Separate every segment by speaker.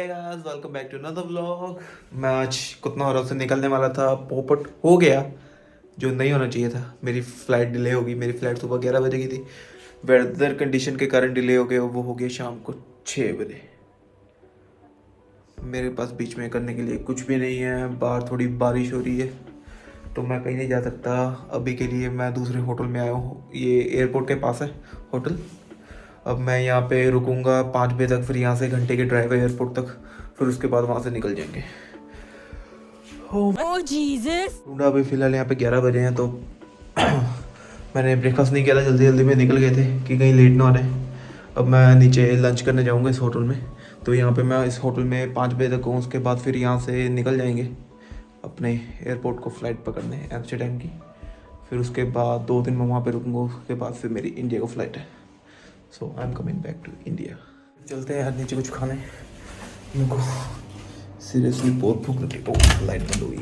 Speaker 1: Welcome back to another vlog. मैं आज कुतनौरा से निकलने वाला था, पोपट हो गया जो नहीं होना चाहिए था। मेरी फ़्लाइट डिले होगी। मेरी फ़्लाइट सुबह 11 बजे की थी। वेदर कंडीशन के कारण डिले हो गया, वो हो गया शाम को 6 बजे। मेरे पास बीच में करने के लिए कुछ भी नहीं है। बाहर थोड़ी बारिश हो रही है तो मैं कहीं नहीं जा सकता। अभी के लिए मैं दूसरे होटल में आया हूँ, ये एयरपोर्ट के पास है होटल। अब मैं यहाँ पे रुकूंगा 5 बजे तक, फिर यहाँ से घंटे की ड्राइव है एयरपोर्ट तक, फिर उसके बाद वहाँ से निकल जाएंगे। ढूंढा अभी फ़िलहाल यहाँ पे 11 बजे हैं तो मैंने ब्रेकफास्ट नहीं किया था, जल्दी जल्दी में निकल गए थे कि कहीं लेट ना होने। अब मैं नीचे लंच करने जाऊँगा इस होटल में। तो यहाँ पे मैं इस होटल में 5 बजे तक हूँ, उसके बाद फिर यहाँ से निकल जाएंगे अपने एयरपोर्ट को फ़्लाइट पकड़ने एम्स्टर्डम की। फिर उसके बाद 2 दिन मैं वहाँ पे रुकूँगा, उसके बाद फिर मेरी इंडिया को फ़्लाइट है। So I am coming back to India. चलते हैं यार नीचे कुछ खाने। मेरे को सीरियसली बहुत भूख लगी। ओ लाइट बंद हो गई।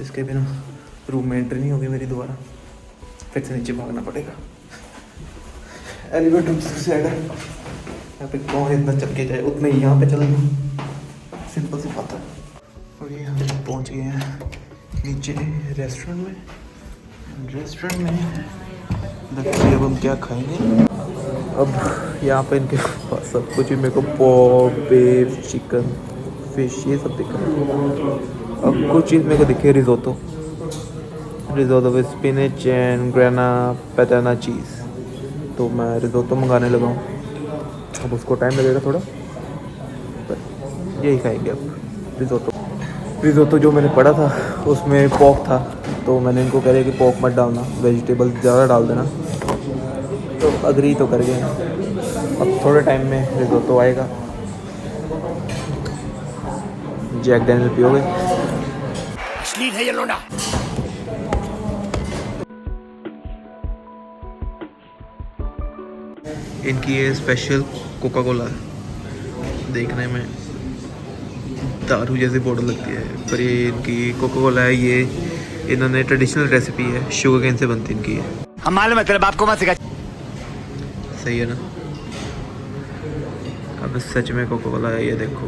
Speaker 1: इसके बिना रूम में एंट्री नहीं होगी मेरी दोबारा, फिर से नीचे भागना पड़ेगा। एलिवेटर दूसरी साइड है, यहाँ पे कौन इतना चल के जाए, उतना ही यहाँ पे चल दूँ, सिंपल सी बात है। और ये हम पहुँच गए हैं नीचे रेस्टोरेंट में। देखिए अब हम क्या खाएंगे। अब यहाँ पे इनके पास सब कुछ ही, मेरे को पोर्क, बीफ, चिकन, फिश ये सब दिख रहा है। अब कुछ चीज़ मेरे को दिखे, रिजोतो विद स्पिनच एंड ग्रेना पैटाना चीज़। तो मैं रिजोतो मंगाने लगा हूँ। अब उसको टाइम लगेगा थोड़ा, पर यही खाएंगे अब रिजोतो जो मैंने पढ़ा था उसमें पोर्क था, तो मैंने इनको कह दिया कि पोर्क मत डालना, वेजिटेबल ज़्यादा डाल देना। तो अग्री तो कर गए। अब थोड़े टाइम में रिजोतो आएगा। जैक डैनियल पियोगे? अश्लील है ये लोंडा। इनकी ये स्पेशल कोका कोला है, देखने में दारू जैसी बोतल लगती है, पर ये इनकी कोका कोला है। ये इन्होंने ट्रेडिशनल रेसिपी है, शुगर केन से बनती इनकी है। हम मालूम है तेरे बाप को मत सिखा। सही है ना? अब सच में कोका कोला है, ये देखो।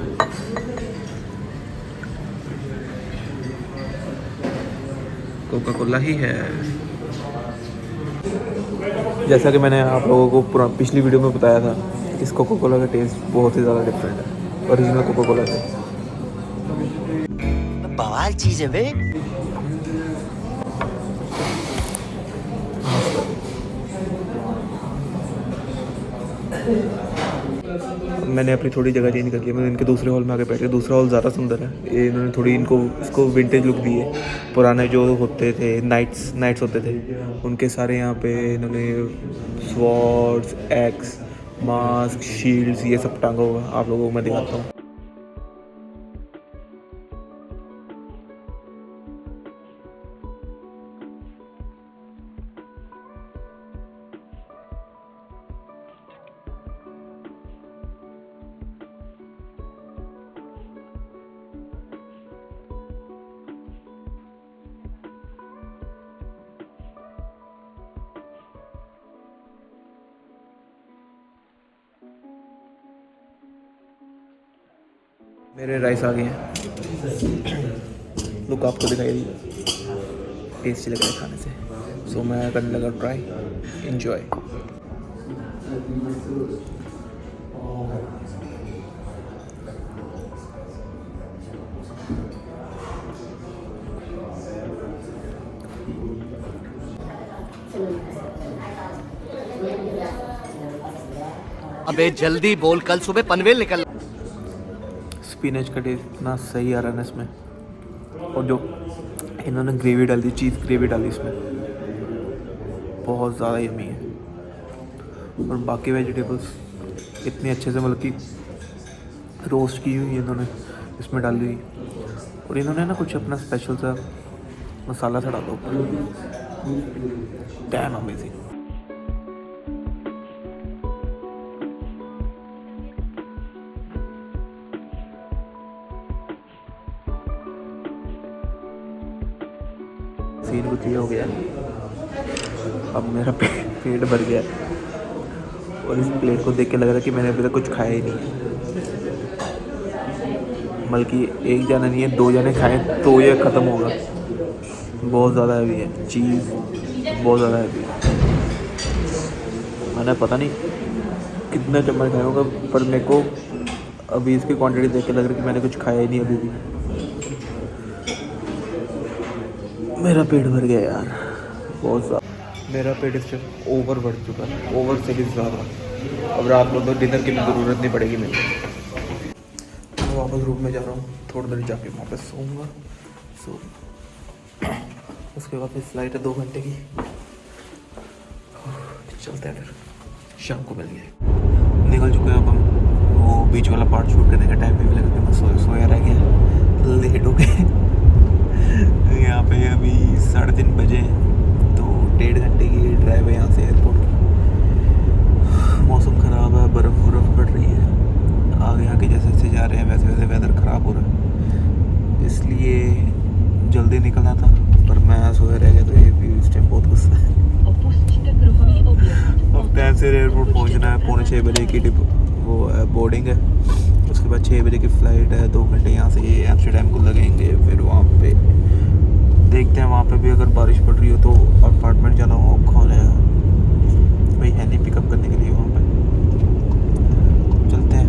Speaker 1: कोका कोला ही है। जैसा कि मैंने आप लोगों को पिछली वीडियो में बताया था, इस कोका कोला का टेस्ट बहुत ही ज़्यादा डिफरेंट है ओरिजिनल कोका कोला से। बवाल चीज़ है बे। मैंने अपनी थोड़ी जगह चेंज कर ली, मैंने इनके दूसरे हॉल में आके बैठे। दूसरा हॉल ज़्यादा सुंदर है। ये इन्होंने थोड़ी इनको इसको विंटेज लुक दी है। पुराने जो होते थे नाइट्स होते थे, उनके सारे यहाँ पे इन्होंने स्वॉर्ड्स, एक्स, मास्क, शील्ड्स ये सब टांगा हुआ। आप लोगों को मैं दिखाता हूँ। मेरे राइस आ गए हैं। लुक आपको दिखाई दी, टेस्टी लग रहा है खाने से। सो मैं करने लगा ट्राई। इन्जॉय।
Speaker 2: अबे जल्दी बोल, कल सुबह पनवेल निकल।
Speaker 1: स्पिनच का टेस्ट इतना सही आ रहा है ना इसमें, और जो इन्होंने ग्रेवी डाली, चीज़ ग्रेवी डाली इसमें, बहुत ज़्यादा यमी है। और बाकी वेजिटेबल्स इतने अच्छे से, मतलब कि रोस्ट की हुई इन्होंने इसमें डाली हुई। और इन्होंने ना कुछ अपना स्पेशल सा मसाला सा डाला ऊपर। Dam amazing. सीन कुछ ये हो गया, अब मेरा पेट भर गया। और इस प्लेट को देख के लग रहा है कि मैंने अभी तक कुछ खाया ही नहीं है। बल्कि एक जना नहीं है, 2 जने खाएं तो ये ख़त्म होगा। बहुत ज़्यादा हैवी है, चीज़ बहुत ज़्यादा हैवी है। मैंने पता नहीं कितना चम्मच खाया होगा, पर मेरे को अभी इसकी क्वांटिटी देख के लग रहा है कि मैंने कुछ खाया ही नहीं अभी भी। मेरा पेट भर गया यार, बहुत ज़्यादा। मेरा पेट इस टाइम ओवर बढ़ चुका है, ओवर से भी ज़्यादा। अब रात को तो डिनर की भी ज़रूरत नहीं पड़ेगी मेरे। मैं वापस रूम में जा रहा हूँ, थोड़ी देर जाके वापस सोऊंगा। उसके बाद फिर फ्लाइट है 2 घंटे की। चलते हैं फिर, शाम को मिलेंगे। निकल चुके हैं अब हम। वो बीच वाला पार्ट शूट करने का टाइम नहीं मिलेगा कि मैं सोया रह गया, लेट हो गए। यहाँ पे अभी 3:30 बजे, तो 1.5 घंटे की ड्राइव है यहाँ से एयरपोर्ट की। मौसम ख़राब है, बर्फ़ पड़ रही है। आगे आगे जैसे जैसे जा रहे हैं वैसे वैसे वेदर ख़राब हो रहा है, इसलिए जल्दी निकलना था, पर मैं सोया रह गया। तो ये भी इस टाइम बहुत गुस्सा है। अब टाइम से एयरपोर्ट पहुँचना है, 5:45 बजे की वो बोर्डिंग है। उसके बाद 6 बजे की फ़्लाइट है। 2 घंटे यहाँ से एम्स्टर्डम को लगेंगे। फिर वहाँ पे देखते हैं, वहाँ पे भी अगर बारिश पड़ रही हो तो अपार्टमेंट जाना औखा हो जाएगा। भाई है नहीं पिकअप करने के लिए वहाँ पे। चलते हैं,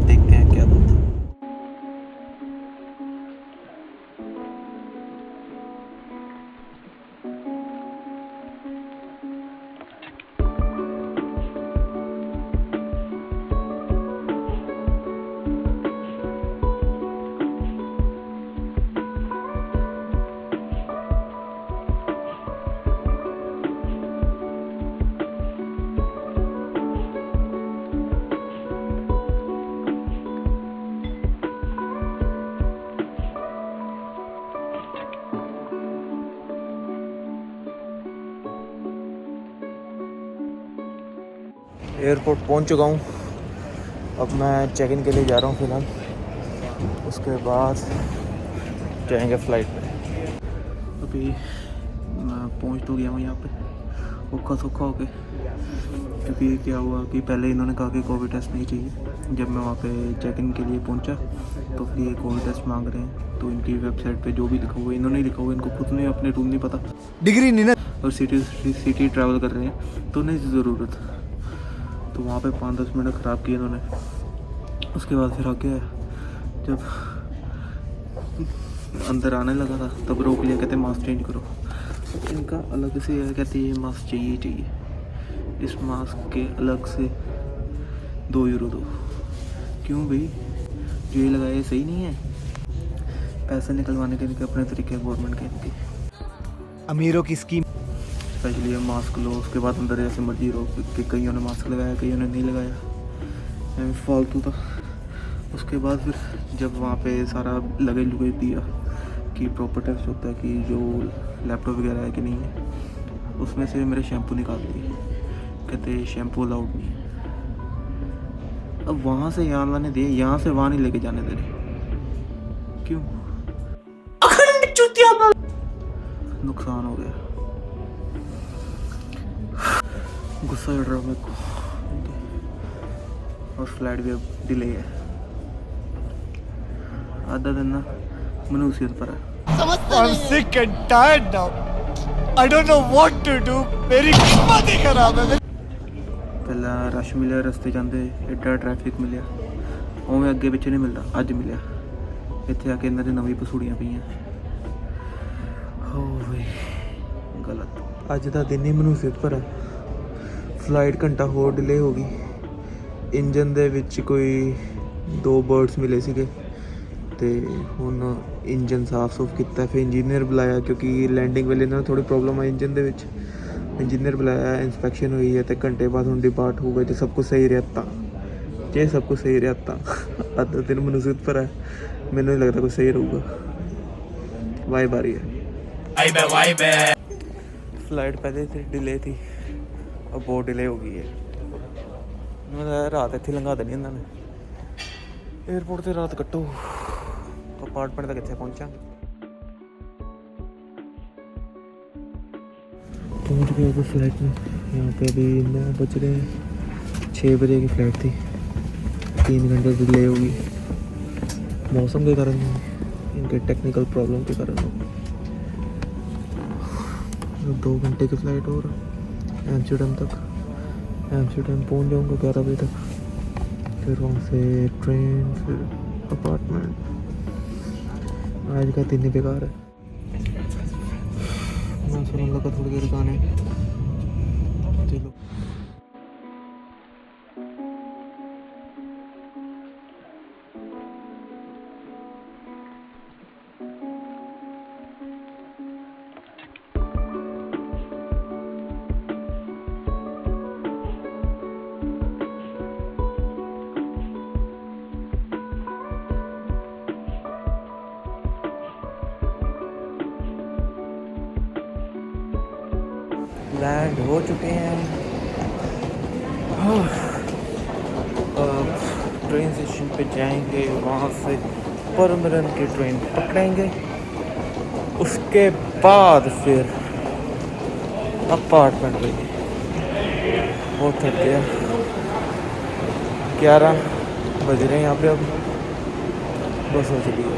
Speaker 1: देखते हैं क्या बनता है। एयरपोर्ट पहुंच चुका हूं। अब मैं चेक इन के लिए जा रहा हूं फ़िलहाल। उसके बाद जाएंगे फ़्लाइट पे। अभी मैं पहुंच तो गया हूं यहाँ पे औखा सौखा होके, क्योंकि क्या हुआ कि पहले इन्होंने कहा कि कोविड टेस्ट नहीं चाहिए। जब मैं वहाँ पे चेक इन के लिए पहुँचा तो फिर ये कोविड टेस्ट मांग रहे हैं। तो इनकी वेबसाइट पे जो भी लिखा हुआ है, इन्होंने लिखा हुआ है, इनको खुद ने अपने रूम नहीं पता,
Speaker 2: डिग्री नहीं ना।
Speaker 1: और सिटी ट्रैवल कर रहे हैं तो नहीं ज़रूरत। तो वहाँ पे 5-10 मिनट ख़राब किए इन्होंने। उसके बाद फिर आगे जब अंदर आने लगा था तब रोक लिया, कहते मास्क चेंज करो। इनका अलग से है, कहते ये मास्क चाहिए चाहिए। इस मास्क के अलग से 2 यूरो दो। क्यों भाई, जो ये लगाया सही नहीं है? पैसे निकलवाने के इनके अपने तरीके गवर्नमेंट के इनके।
Speaker 2: अमीरों की स्कीम।
Speaker 1: स्पेशली ये मास्क लो, उसके बाद अंदर जैसे मर्जी रहो। कि कईयों ने मास्क लगाया, कईयों ने नहीं लगाया, फालतू था। उसके बाद फिर जब वहाँ पे सारा लगेज लुगेज दिया कि प्रॉपर टेस्ट होता है कि जो लैपटॉप वगैरह है कि नहीं है, उसमें से मेरे शैम्पू निकाल दिए। कहते शैम्पू अलाउड नहीं है। अब वहाँ से यहाँ लाने दिए, यहाँ से वहाँ नहीं लेके जाने दे रहे। क्यों? नुकसान हो गया, गुस्सा चढ़ रहा मेरे को। और फ्लाइट भी अब डिले है। आधा दिन ना मनूसियत पर है।
Speaker 2: I'm sick and tired now. I don't know what to do. मेरी किस्मत ही खराब है।
Speaker 1: पहला रश मिले रस्ते जाते, एडा ट्रैफिक मिले, उवें अगे पिछे नहीं मिलता। अज मिले इत्थे आके इन्हां दी नवी पसूड़ियां पईयां। हो भाई गलत। अज दा दिन ही मनूसियत पर है। फ्लाइट घंटा होर डिले हो गई। इंजन दे विच कोई 2 बर्ड्स मिले सीगे ते हुण इंजन साफ सूफ किया। फिर इंजीनियर बुलाया, क्योंकि लैंडिंग वेले इन्हां नूं थोड़ी problem I engine they which. Engineer बुलाया, इंस्पैक्शन हुई है, तो घंटे बाद हम डिपार्ट होगा। जो सब कुछ सही रहता, जे सब कुछ सही रहता अद्धा दिन मनूसियत पर है। मैनू नहीं लगता कुछ सही रहूगा। वाई बारी है। फ्लाइट पहले से डिले थी, अब बहुत डिले हो गई है। मतलब रात इत्थे लंघा देनी इन्होंने। एयरपोर्ट से रात कट्टो, अपार्टमेंट तक इत्थे पहुंचा। पहुंच गए तो फ्लाइट में। यहाँ पे अभी 9 बज रहे हैं। 6 बजे की फ़्लाइट थी, 3 घंटे डिले होगी मौसम के कारण, इनके टेक्निकल प्रॉब्लम के कारण। 2 घंटे की फ़्लाइट और एम्स्टर्डम तक। एम्स्टर्डम पहुंच जाऊंगा 11 बजे तक, फिर वहाँ से ट्रेन, फिर अपार्टमेंट। आज का दिन ही बेकार है। मैं सुन लगा थोड़ी देर गाने। चलो लैंड हो चुके हैं। ट्रेन स्टेशन पे जाएंगे, वहाँ से परमरन की ट्रेन पकड़ेंगे, उसके बाद फिर अपार्टमेंट पे। बहुत थक गया, 11 बज रहे हैं यहाँ पे, अब बस हो चुकी है।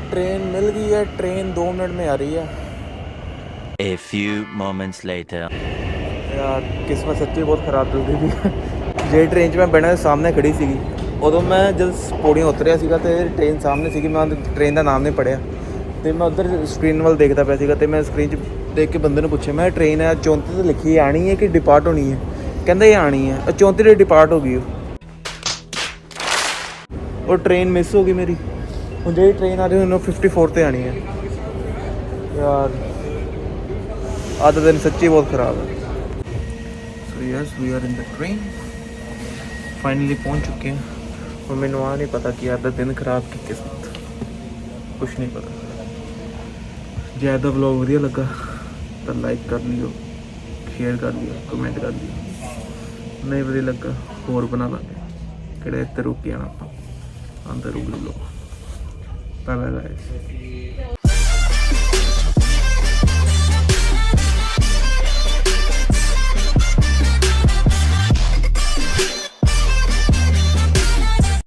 Speaker 1: ट्रेन मिल गई है, ट्रेन 2 मिनट में आ रही है।
Speaker 3: A few moments later.
Speaker 1: यार किस्मत सच्ची बहुत ख़राब चल रही थी। जे ट्रेन 'ਚ मैं बैठा सामने खड़ी ਸੀਗੀ, ਉਦੋਂ ਮੈਂ ਜਦ ਪੌੜੀਆਂ ਉਤਰਿਆ ਸੀਗਾ ਤੇ ਟ੍ਰੇਨ ਸਾਹਮਣੇ ਸੀਗੀ, ਮੈਂ ਟ੍ਰੇਨ ਦਾ ਨਾਮ ਨਹੀਂ ਪੜਿਆ ਤੇ ਮੈਂ ਉੱਧਰ ਸਕਰੀਨ ਵੱਲ ਦੇਖਦਾ ਪਿਆ ਸੀਗਾ ਤੇ ਮੈਂ ਸਕਰੀਨ 'ਚ ਦੇਖ ਕੇ ਬੰਦੇ ਨੂੰ ਪੁੱਛਿਆ, ਮੈਂ ਟ੍ਰੇਨ ਹੈ 34 ਤੇ ਲਿਖੀ ਆਣੀ ਹੈ ਕਿ ਡਿਪਾਰਟ ਹੋਣੀ ਹੈ? ਕਹਿੰਦਾ ਇਹ ਆਣੀ ਹੈ। 34 ਤੇ ਡਿਪਾਰਟ ਹੋ ਗਈ ਉਹ ਟ੍ਰੇਨ ਮਿਸ ਹੋ ਗਈ ਮੇਰੀ। ਹੁਣ ਜਿਹੜੀ ਟ੍ਰੇਨ ਆ ਰਹੀ ਉਹਨੂੰ 54 ਤੇ ਆਣੀ ਹੈ। ਯਾਰ आज का दिन सच्ची बहुत ख़राब है। So yes we are in the train, finally पहुंच चुके हैं। और मैंने वहाँ नहीं पता कि यार दिन खराब की किस्मत, कुछ नहीं पता। ज़्यादा व्लॉग वधिया लगा तो लाइक कर लियो, शेयर कर लियो, कमेंट कर लियो। नहीं वधिया लगा होर बना लांगे, किहड़े इत्ते रुक के आना आपां, अंदर रुक लो। Bye bye guys.